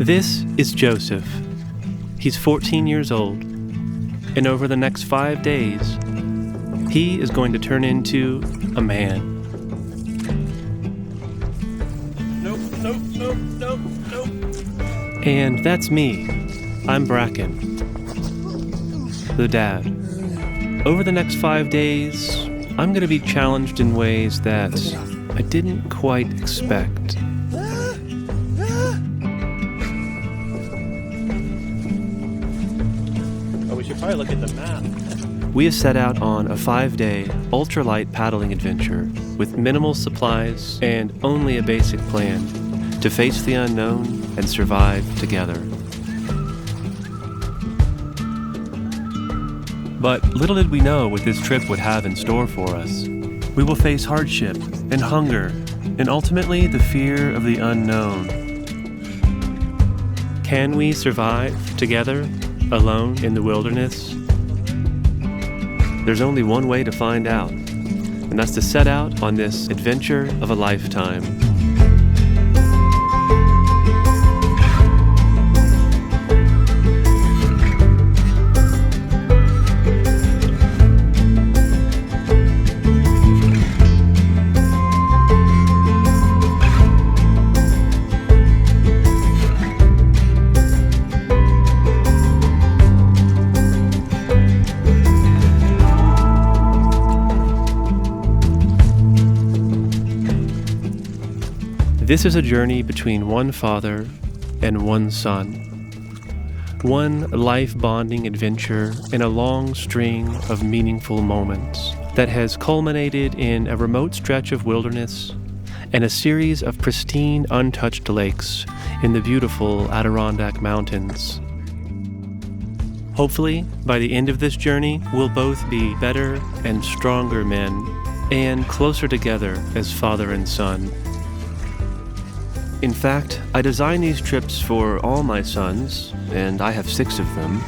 This is Joseph. He's 14 years old, and over the next 5 days, he is going to turn into a man. Nope. And that's me. I'm Brackin, the dad. Over the next 5 days, I'm going to be challenged in ways that I didn't quite expect. We should probably look at the map. We have set out on a 5-day ultralight paddling adventure with minimal supplies and only a basic plan to face the unknown and survive together. But little did we know what this trip would have in store for us. We will face hardship and hunger and ultimately the fear of the unknown. Can we survive together, alone in the wilderness? There's only one way to find out, and that's to set out on this adventure of a lifetime. This is a journey between one father and one son. One life-bonding adventure in a long string of meaningful moments that has culminated in a remote stretch of wilderness and a series of pristine, untouched lakes in the beautiful Adirondack Mountains. Hopefully, by the end of this journey, we'll both be better and stronger men and closer together as father and son. In fact, I designed these trips for all my sons, and I have 6 of them,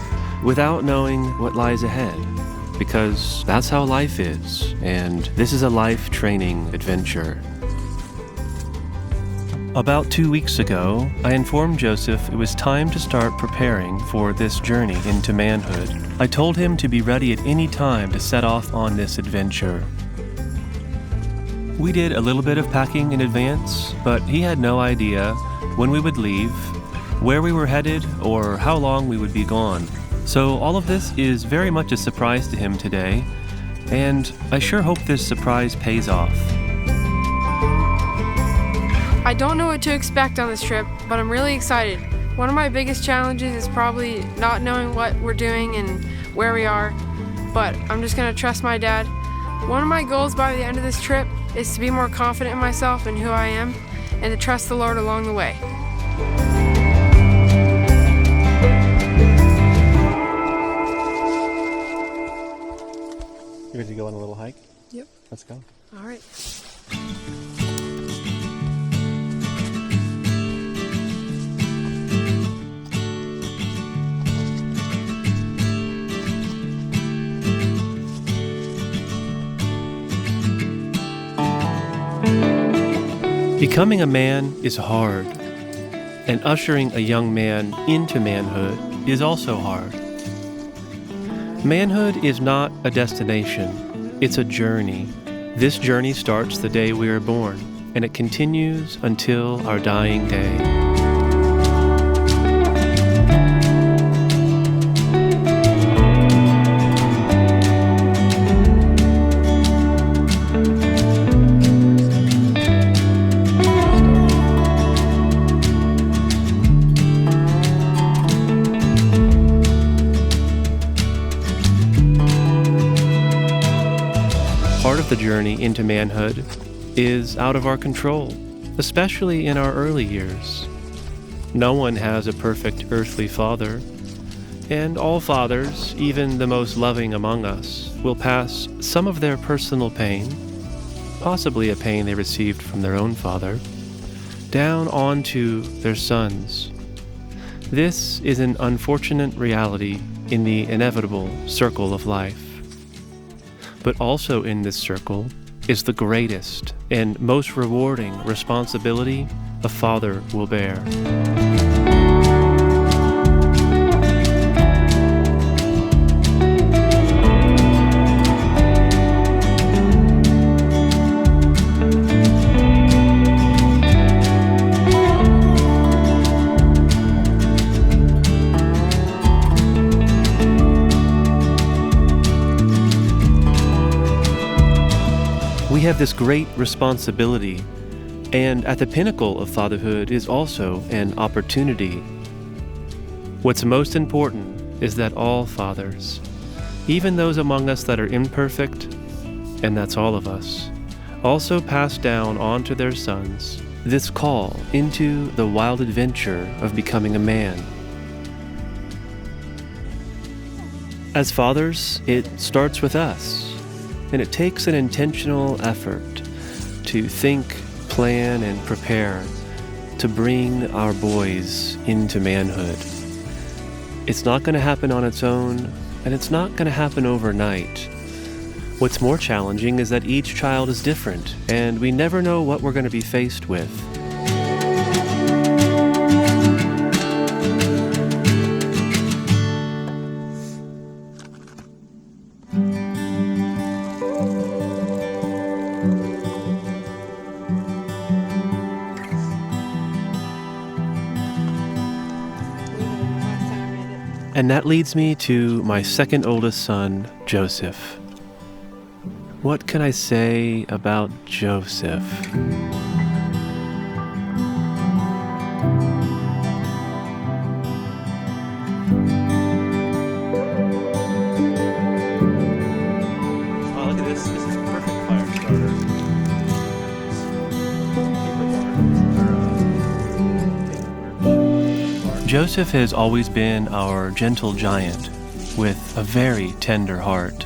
without knowing what lies ahead, because that's how life is, and this is a life training adventure. About 2 weeks ago, I informed Joseph it was time to start preparing for this journey into manhood. I told him to be ready at any time to set off on this adventure. We did a little bit of packing in advance, but he had no idea when we would leave, where we were headed, or how long we would be gone. So all of this is very much a surprise to him today, and I sure hope this surprise pays off. I don't know what to expect on this trip, but I'm really excited. One of my biggest challenges is probably not knowing what we're doing and where we are, but I'm just gonna trust my dad. One of my goals by the end of this trip is to be more confident in myself and who I am, and to trust the Lord along the way. You ready to go on a little hike? Yep. Let's go. All right. Becoming a man is hard, and ushering a young man into manhood is also hard. Manhood is not a destination, it's a journey. This journey starts the day we are born, and it continues until our dying day. Part of the journey into manhood is out of our control, especially in our early years. No one has a perfect earthly father, and all fathers, even the most loving among us, will pass some of their personal pain, possibly a pain they received from their own father, down onto their sons. This is an unfortunate reality in the inevitable circle of life. But also in this circle is the greatest and most rewarding responsibility a father will bear. We have this great responsibility, and at the pinnacle of fatherhood is also an opportunity. What's most important is that all fathers, even those among us that are imperfect, and that's all of us, also pass down onto their sons this call into the wild adventure of becoming a man. As fathers, it starts with us, and it takes an intentional effort to think, plan, and prepare to bring our boys into manhood. It's not going to happen on its own, and it's not going to happen overnight. What's more challenging is that each child is different, and we never know what we're going to be faced with. And that leads me to my second oldest son, Joseph. What can I say about Joseph? Oh, look at this. This is a perfect fire starter. Joseph has always been our gentle giant with a very tender heart.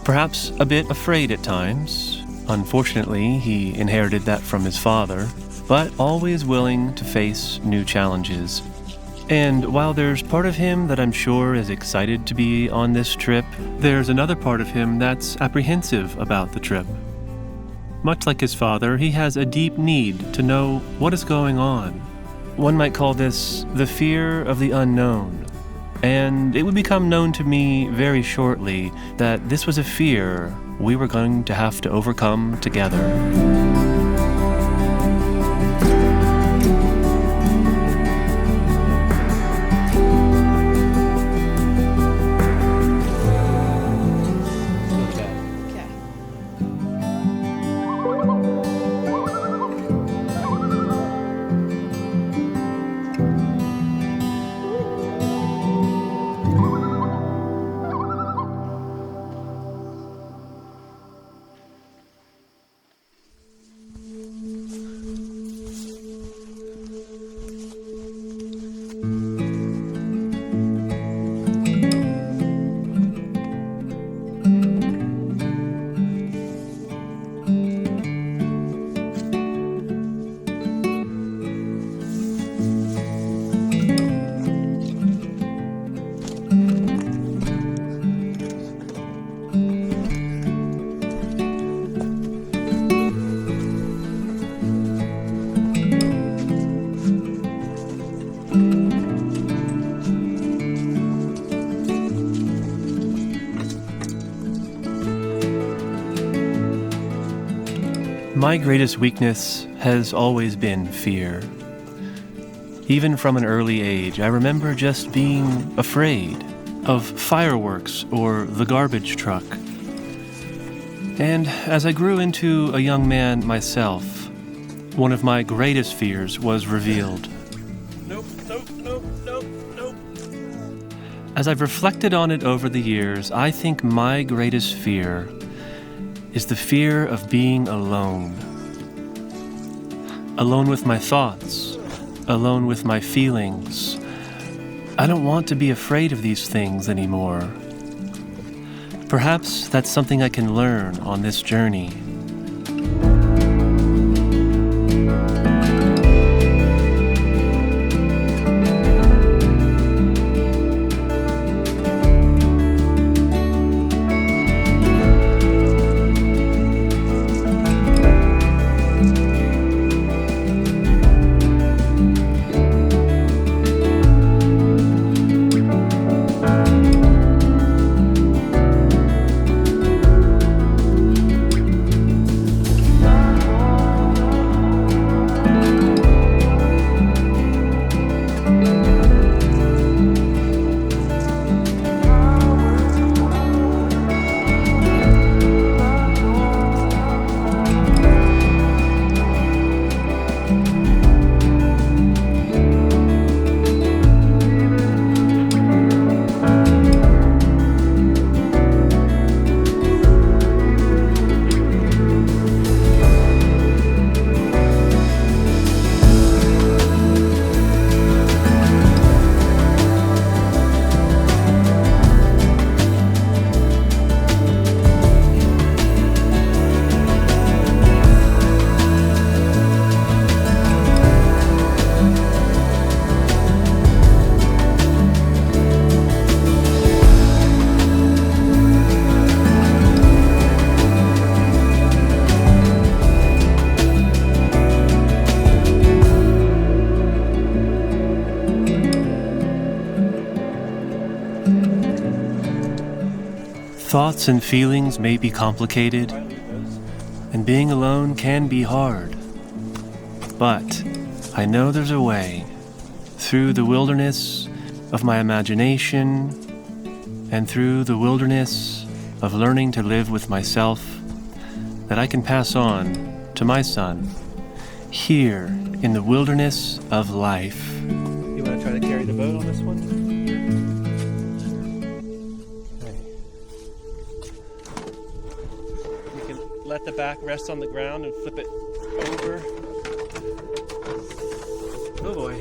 Perhaps a bit afraid at times. Unfortunately, he inherited that from his father, but always willing to face new challenges. And while there's part of him that I'm sure is excited to be on this trip, there's another part of him that's apprehensive about the trip. Much like his father, he has a deep need to know what is going on. One might call this the fear of the unknown. And it would become known to me very shortly that this was a fear we were going to have to overcome together. My greatest weakness has always been fear. Even from an early age, I remember just being afraid of fireworks or the garbage truck. And as I grew into a young man myself, one of my greatest fears was revealed. Nope. As I've reflected on it over the years, I think my greatest fear is the fear of being alone. Alone with my thoughts, alone with my feelings. I don't want to be afraid of these things anymore. Perhaps that's something I can learn on this journey. Thoughts and feelings may be complicated, and being alone can be hard. But I know there's a way, through the wilderness of my imagination and through the wilderness of learning to live with myself, that I can pass on to my son, here in the wilderness of life. You want to try to carry the boat on this one? You can let the back rest on the ground and flip it over. Oh boy.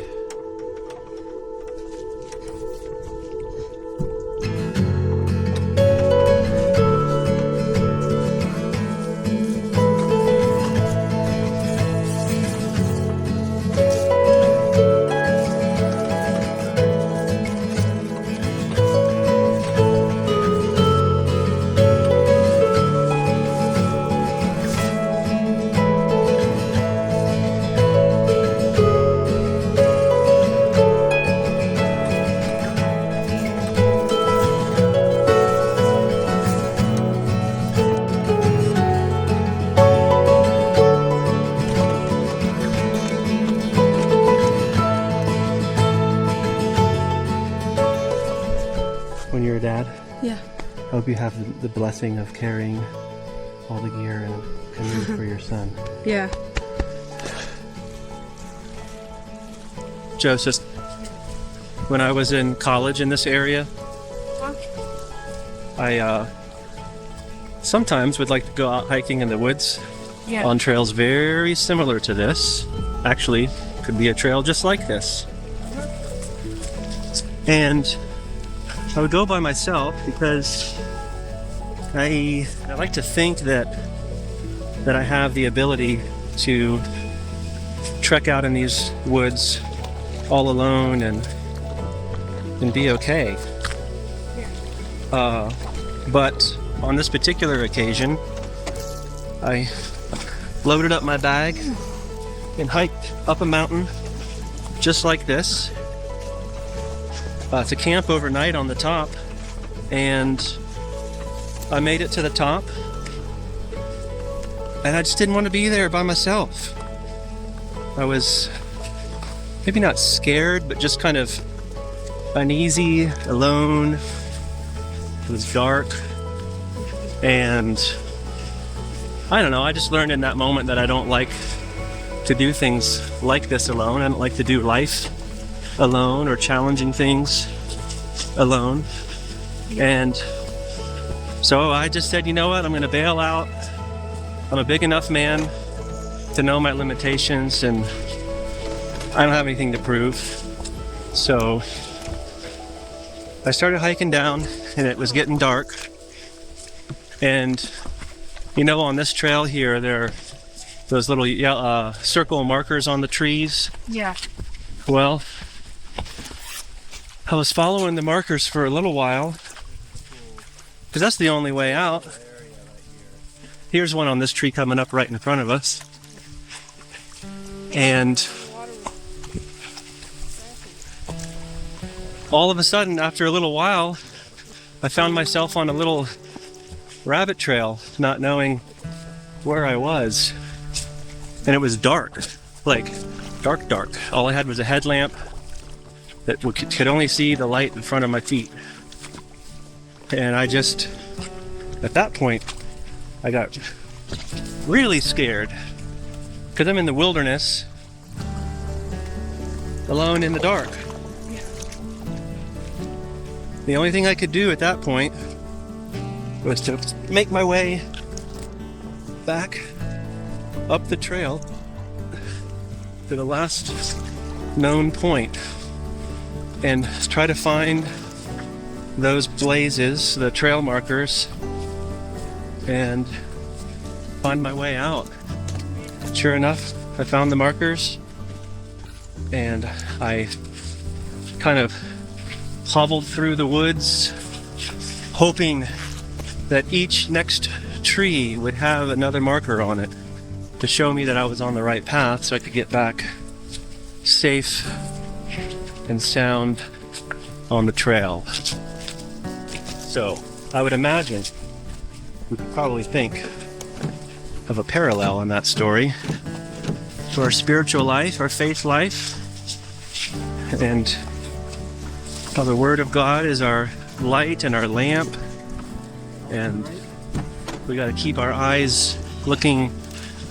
When you're a dad? Yeah. I hope you have the blessing of carrying all the gear and canoe for your son. Yeah. Joseph, when I was in college in this area, I sometimes would like to go out hiking in the woods on trails very similar to this. Actually, could be a trail just like this. And I would go by myself because I like to think that I have the ability to trek out in these woods all alone and be okay. But on this particular occasion, I loaded up my bag and hiked up a mountain just like this to camp overnight on the top, and I made it to the top, and I just didn't want to be there by myself. I was maybe not scared, but just kind of uneasy, alone. It was dark, and I don't know, I just learned in that moment that I don't like to do things like this alone. I don't like to do life alone or challenging things alone. And so I just said, you know what, I'm going to bail out. I'm a big enough man to know my limitations, and I don't have anything to prove. So I started hiking down, and it was getting dark. And you know, on this trail here, there are those little circle markers on the trees. Yeah. Well, I was following the markers for a little while, because that's the only way out. Here's one on this tree coming up right in front of us. And all of a sudden, after a little while, I found myself on a little rabbit trail, not knowing where I was. And it was dark, like dark. All I had was a headlamp that could only see the light in front of my feet. And I just, at that point, I got really scared, because I'm in the wilderness, alone in the dark. The only thing I could do at that point was to make my way back up the trail to the last known point and try to find those blazes, the trail markers, and find my way out. Sure enough, I found the markers, and I kind of hobbled through the woods, hoping that each next tree would have another marker on it to show me that I was on the right path, so I could get back safe and sound on the trail. So I would imagine we could probably think of a parallel in that story to our spiritual life, our faith life, and how the Word of God is our light and our lamp, and we got to keep our eyes looking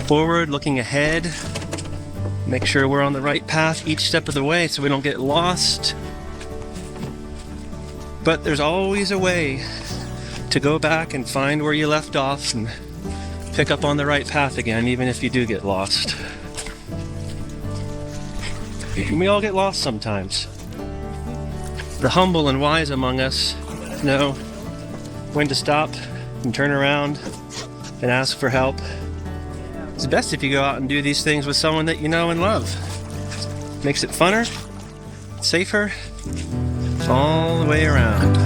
forward, looking ahead, make sure we're on the right path each step of the way so we don't get lost. But there's always a way to go back and find where you left off and pick up on the right path again, even if you do get lost. And we all get lost sometimes. The humble and wise among us know when to stop and turn around and ask for help. It's best if you go out and do these things with someone that you know and love. Makes it funner, safer, all the way around.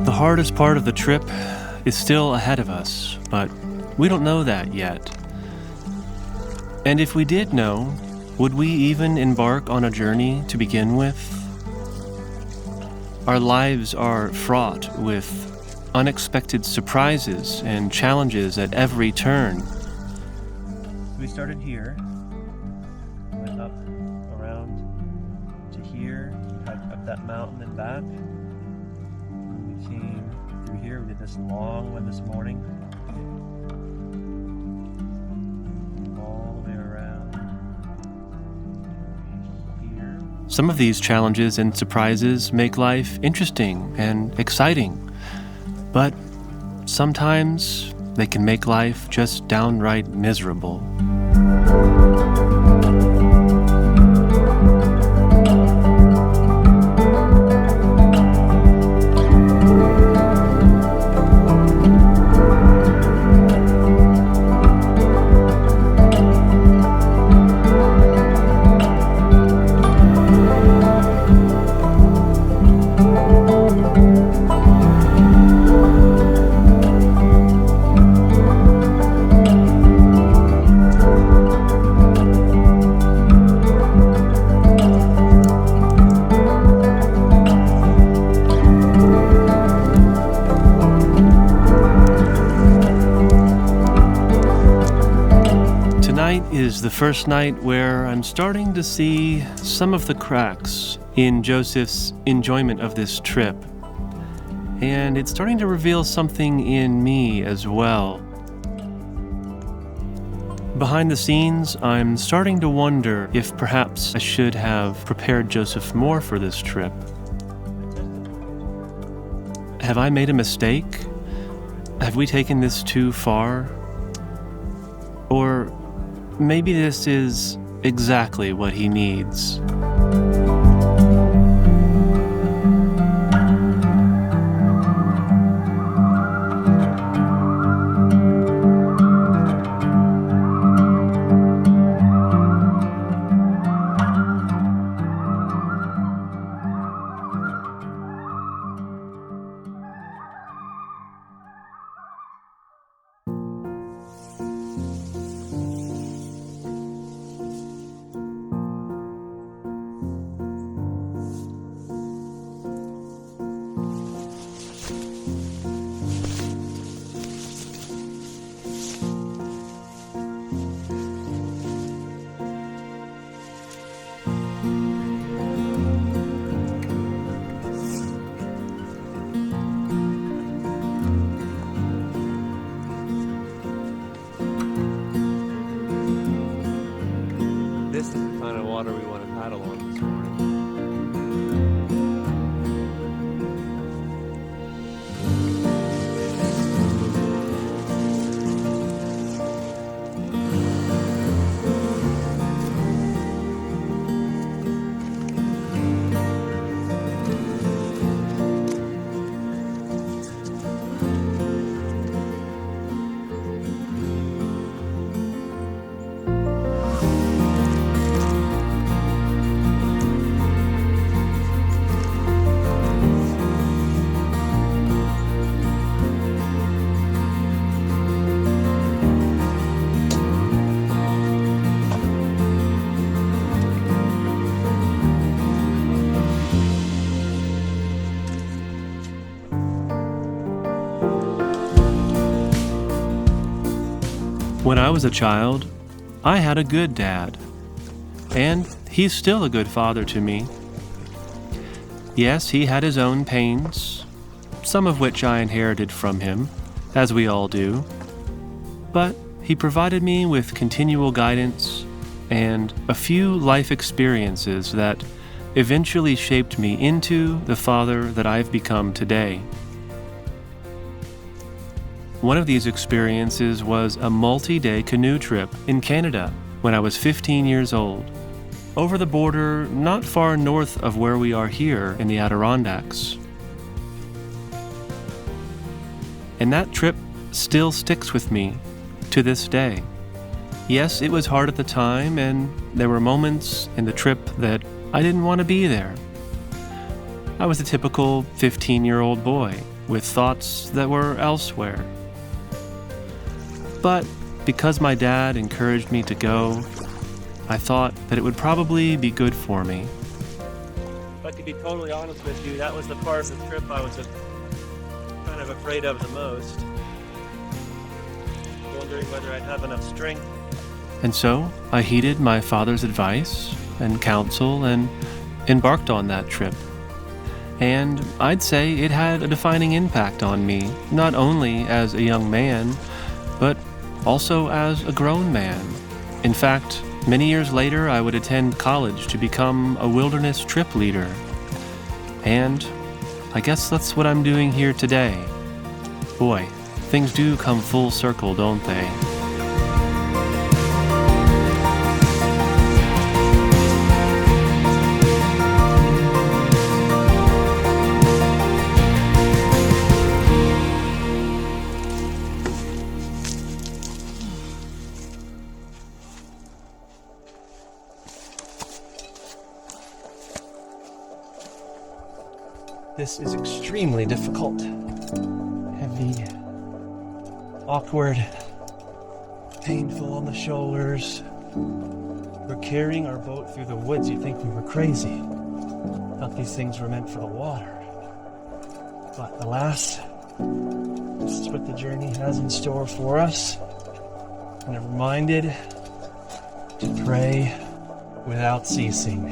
The hardest part of the trip is still ahead of us, but we don't know that yet. And if we did know, would we even embark on a journey to begin with? Our lives are fraught with unexpected surprises and challenges at every turn. We started here, went up around to here, hiked up that mountain and back. We came through here, we did this long one this morning. All the way around here. Some of these challenges and surprises make life interesting and exciting, but sometimes they can make life just downright miserable. Is the first night where I'm starting to see some of the cracks in Joseph's enjoyment of this trip. And it's starting to reveal something in me as well. Behind the scenes, I'm starting to wonder if perhaps I should have prepared Joseph more for this trip. Have I made a mistake? Have we taken this too far? Or maybe this is exactly what he needs. When I was a child, I had a good dad, and he's still a good father to me. Yes, he had his own pains, some of which I inherited from him, as we all do, but he provided me with continual guidance and a few life experiences that eventually shaped me into the father that I've become today. One of these experiences was a multi-day canoe trip in Canada when I was 15 years old, over the border not far north of where we are here in the Adirondacks. And that trip still sticks with me to this day. Yes, it was hard at the time, and there were moments in the trip that I didn't want to be there. I was a typical 15-year-old boy with thoughts that were elsewhere. But because my dad encouraged me to go, I thought that it would probably be good for me. If I could be totally honest with you, that was the part of the trip I was just kind of afraid of the most. Wondering whether I'd have enough strength. And so I heeded my father's advice and counsel and embarked on that trip. And I'd say it had a defining impact on me, not only as a young man, but also as a grown man. In fact, many years later, I would attend college to become a wilderness trip leader. And I guess that's what I'm doing here today. Boy, things do come full circle, don't they? This is extremely difficult. Heavy, awkward, painful on the shoulders. We're carrying our boat through the woods. You'd think we were crazy. Thought these things were meant for the water. But alas, this is what the journey has in store for us. And I'm reminded to pray without ceasing.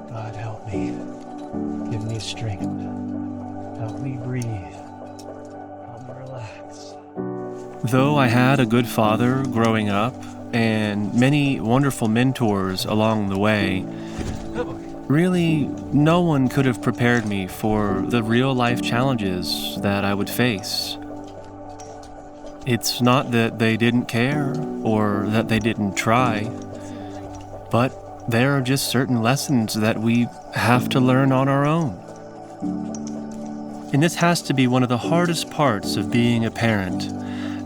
God help me. Give me strength. Help me breathe. Help me relax. Though I had a good father growing up and many wonderful mentors along the way, really no one could have prepared me for the real life challenges that I would face. It's not that they didn't care or that they didn't try, but there are just certain lessons that we have to learn on our own. And this has to be one of the hardest parts of being a parent,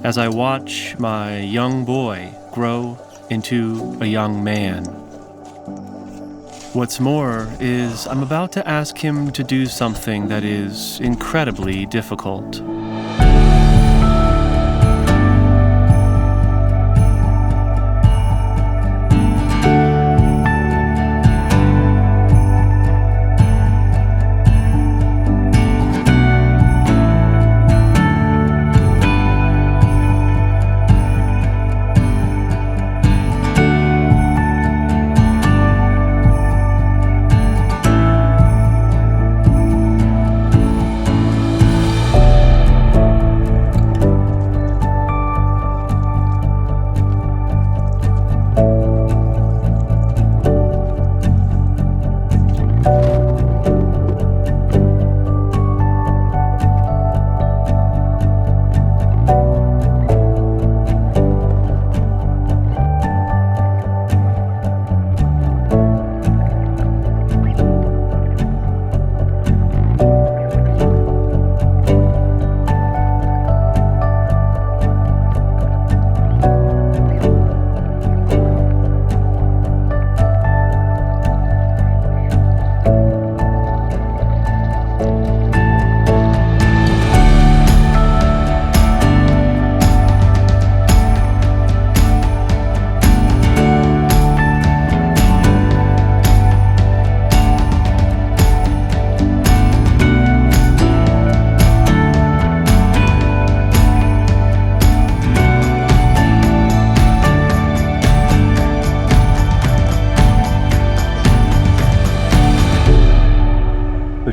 as I watch my young boy grow into a young man. What's more is I'm about to ask him to do something that is incredibly difficult.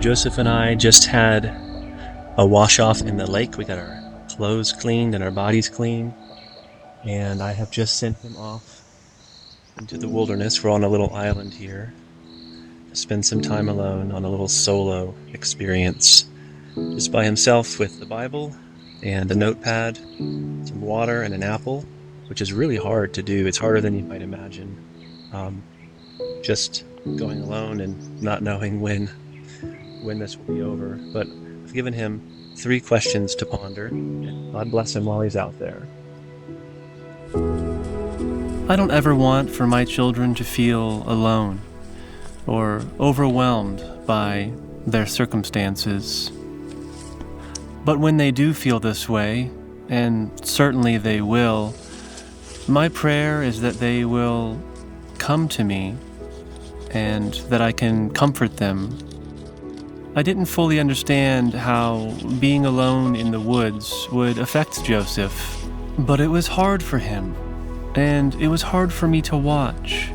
Joseph and I just had a wash off in the lake. We got our clothes cleaned and our bodies clean. And I have just sent him off into the wilderness. We're on a little island here to spend some time alone on a little solo experience. Just by himself with the Bible and a notepad, some water and an apple, which is really hard to do. It's harder than you might imagine. Just going alone and not knowing when this will be over. But I've given him 3 questions to ponder. God bless him while he's out there. I don't ever want for my children to feel alone or overwhelmed by their circumstances. But when they do feel this way, and certainly they will, my prayer is that they will come to me and that I can comfort them. I didn't fully understand how being alone in the woods would affect Joseph, but it was hard for him, and it was hard for me to watch.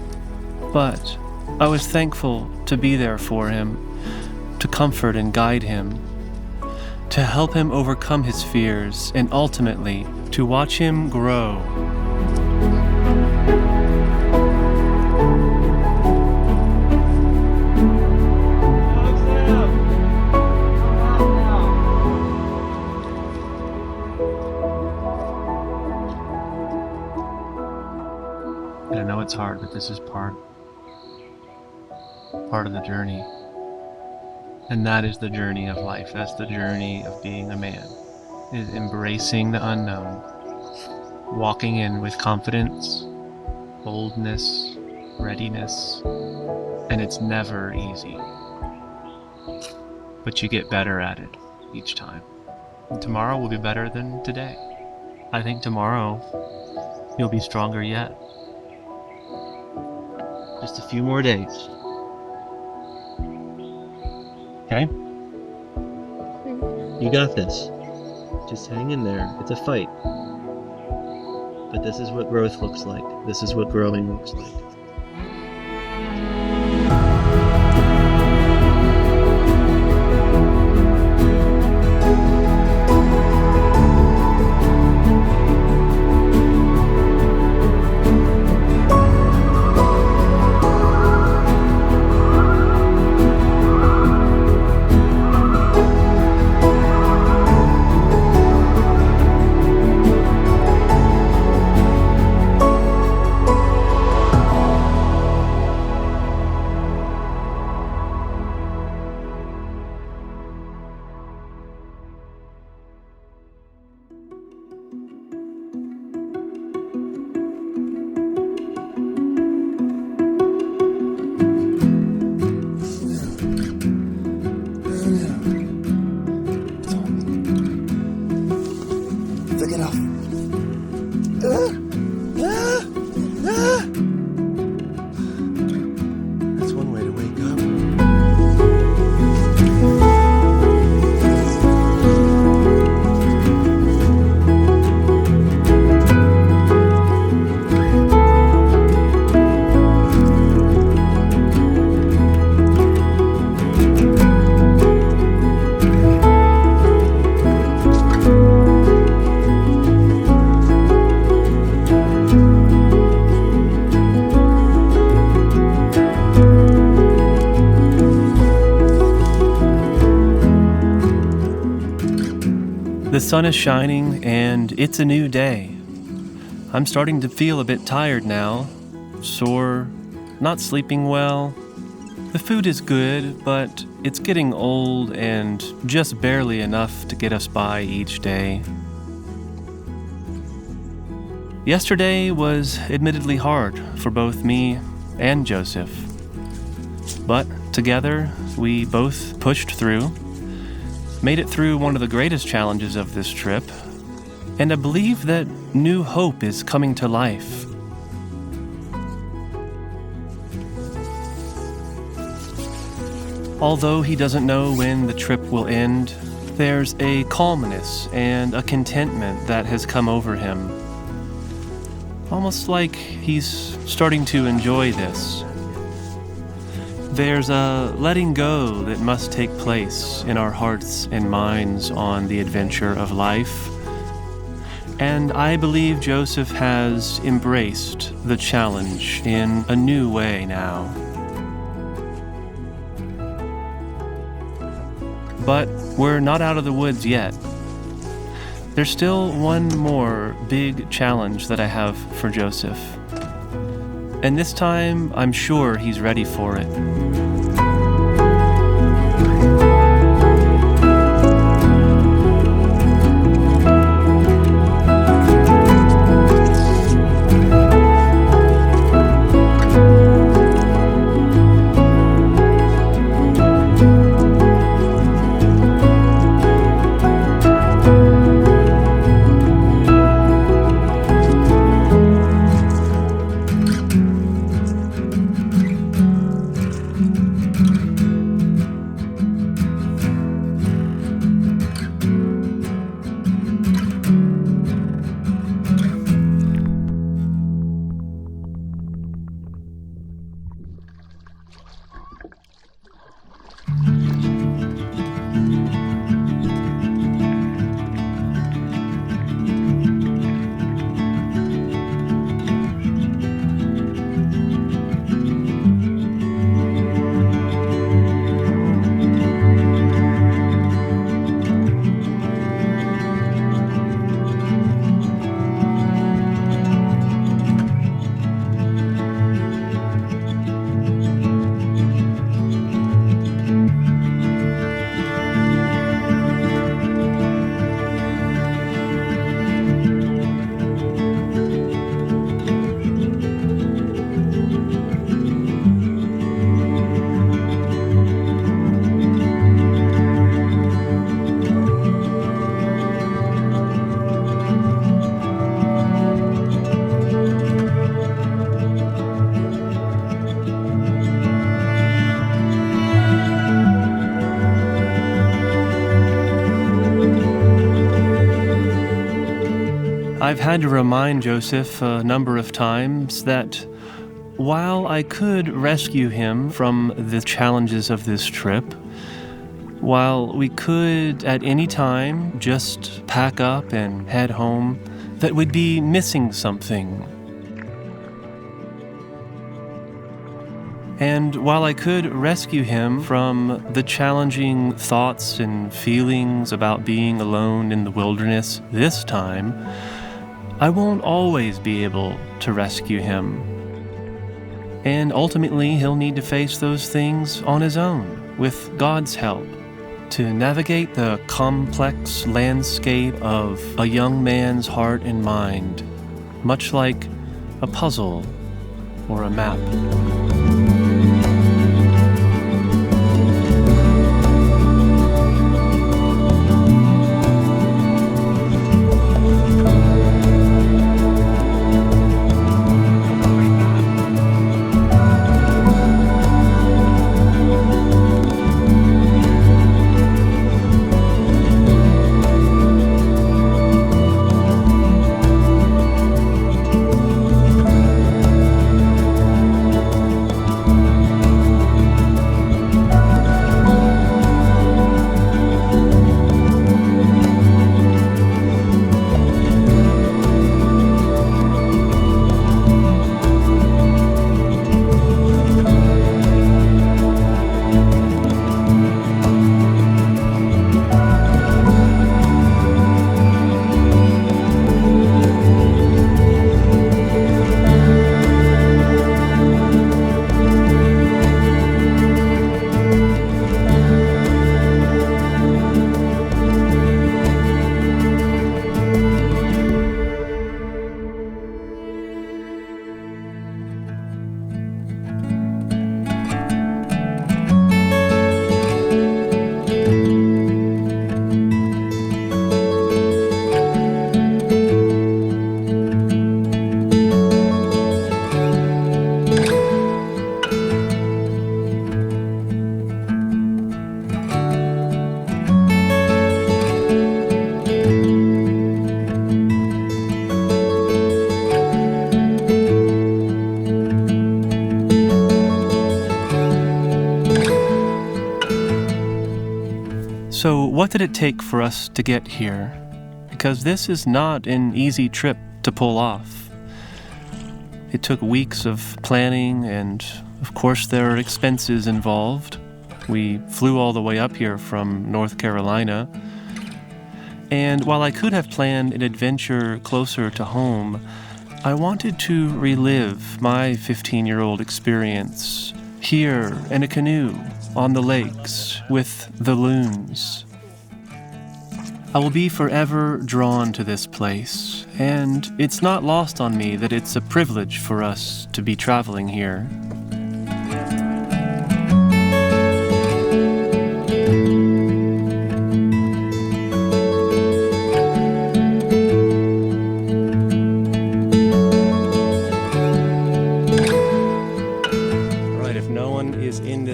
But I was thankful to be there for him, to comfort and guide him, to help him overcome his fears, and ultimately to watch him grow. And I know it's hard, but this is part of the journey. And that is the journey of life. That's the journey of being a man, is embracing the unknown, walking in with confidence, boldness, readiness, and it's never easy. But you get better at it each time. And tomorrow will be better than today. I think tomorrow you'll be stronger yet. Just a few more days. Okay? You got this. Just hang in there. It's a fight. But this is what growth looks like. This is what growing looks like. That's one way to wake up. The sun is shining and it's a new day. I'm starting to feel a bit tired now, sore, not sleeping well. The food is good, but it's getting old and just barely enough to get us by each day. Yesterday was admittedly hard for both me and Joseph, but together we both pushed through, made it through one of the greatest challenges of this trip, and I believe that new hope is coming to life. Although he doesn't know when the trip will end, there's a calmness and a contentment that has come over him. Almost like he's starting to enjoy this. There's a letting go that must take place in our hearts and minds on the adventure of life. And I believe Joseph has embraced the challenge in a new way now. But we're not out of the woods yet. There's still one more big challenge that I have for Joseph. And this time, I'm sure he's ready for it. I've had to remind Joseph a number of times that while I could rescue him from the challenges of this trip, while we could at any time just pack up and head home, that we'd be missing something. And while I could rescue him from the challenging thoughts and feelings about being alone in the wilderness this time, I won't always be able to rescue him. And ultimately, he'll need to face those things on his own, with God's help, to navigate the complex landscape of a young man's heart and mind, much like a puzzle or a map. So what did it take for us to get here? Because this is not an easy trip to pull off. It took weeks of planning, and of course there are expenses involved. We flew all the way up here from North Carolina. And while I could have planned an adventure closer to home, I wanted to relive my 15-year-old experience here in a canoe on the lakes with the loons. I will be forever drawn to this place, and it's not lost on me that it's a privilege for us to be traveling here.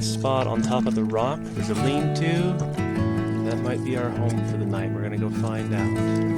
Spot on top of the rock. There's a lean-to. That might be our home for the night. We're gonna go find out.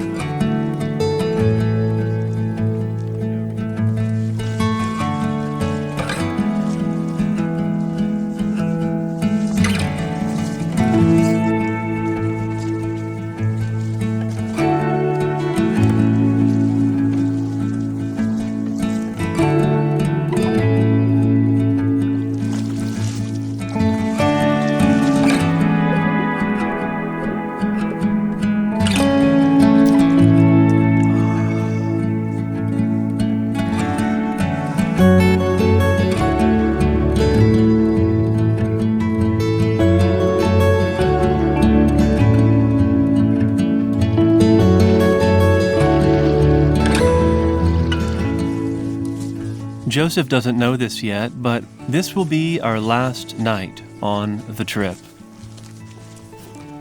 Joseph doesn't know this yet, but this will be our last night on the trip.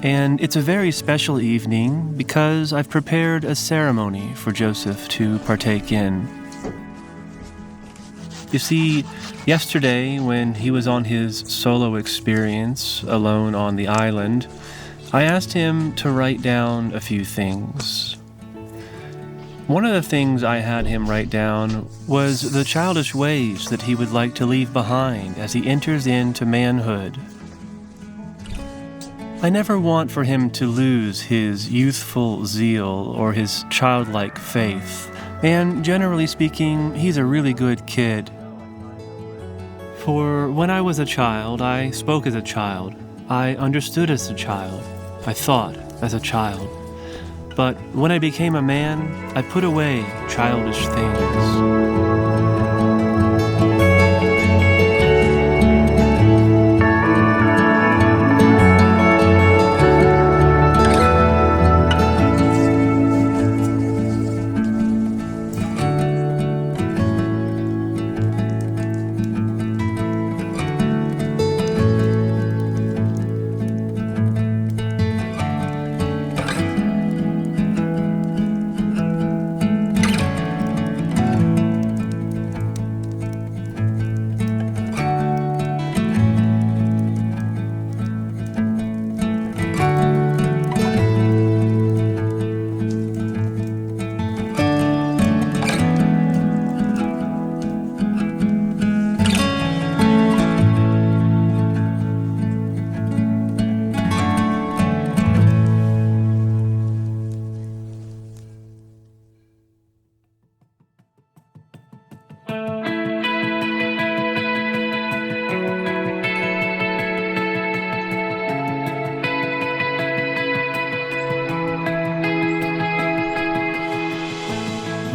And it's a very special evening because I've prepared a ceremony for Joseph to partake in. You see, yesterday when he was on his solo experience alone on the island, I asked him to write down a few things. One of the things I had him write down was the childish ways that he would like to leave behind as he enters into manhood. I never want for him to lose his youthful zeal or his childlike faith, and generally speaking, he's a really good kid. For when I was a child, I spoke as a child, I understood as a child, I thought as a child. But when I became a man, I put away childish things.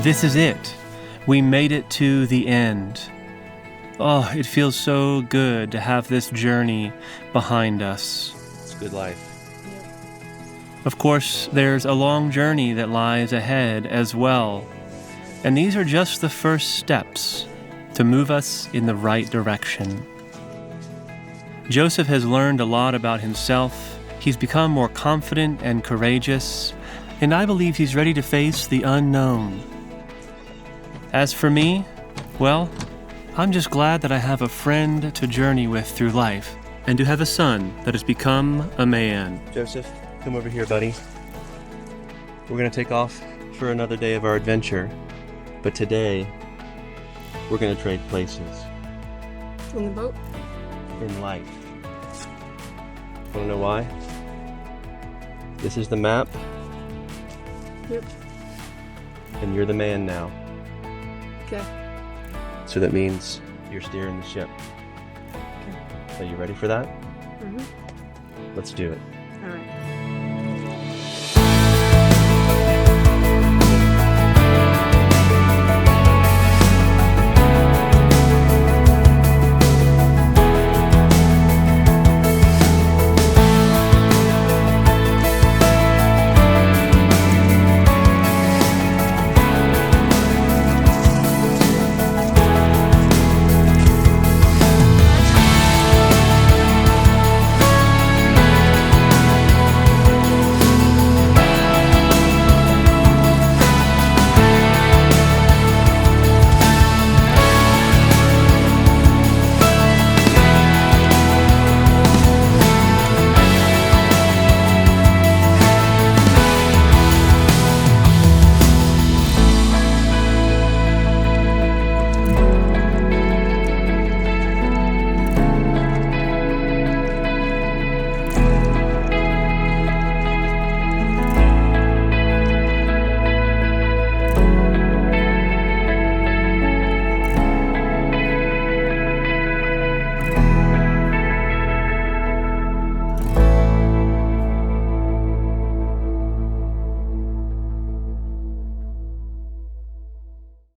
This is it. We made it to the end. Oh, it feels so good to have this journey behind us. It's a good life. Of course, there's a long journey that lies ahead as well. And these are just the first steps to move us in the right direction. Joseph has learned a lot about himself. He's become more confident and courageous, and I believe he's ready to face the unknown. As for me, well, I'm just glad that I have a friend to journey with through life, and to have a son that has become a man. Joseph, come over here, buddy. We're going to take off for another day of our adventure, but today, we're going to trade places. In the boat? In life. Want to know why? This is the map. Yep. And you're the man now. Okay. So that means you're steering the ship. Okay. Are you ready for that? Mm-hmm. Let's do it. All right.